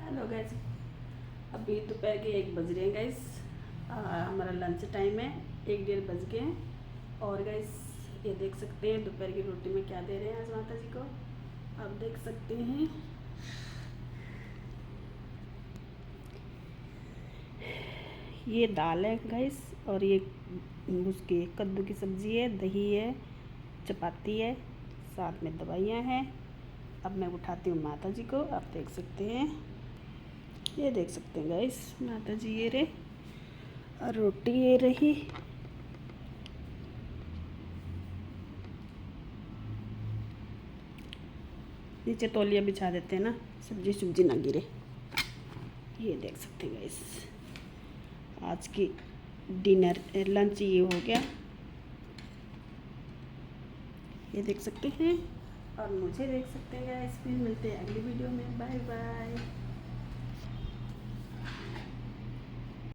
Hello guys, अभी दोपहर के 1 बज रहे हैं गाइस। हमारा लंच टाइम है, 1 डेढ़ बज गए हैं। और गाइस ये देख सकते हैं दोपहर की रोटी में क्या दे रहे हैं आज माता जी को, आप देख सकते हैं। ये दाल है गाइस, और ये उसकी कद्दू की सब्ज़ी है, दही है, चपाती है, साथ में दवाइयाँ हैं। अब मैं उठाती हूँ माता जी को, आप देख सकते हैं। ये देख सकते हैं गाइस, माता जी ये रहे और रोटी ये रही। नीचे तौलिया बिछा देते हैं ना, सब्जी ना गिरे। ये देख सकते हैं गाइस, आज की डिनर लंच ये हो गया। ये देख सकते हैं और मुझे देख सकते हैं गाइस। फिर मिलते हैं अगली वीडियो में। Bye bye.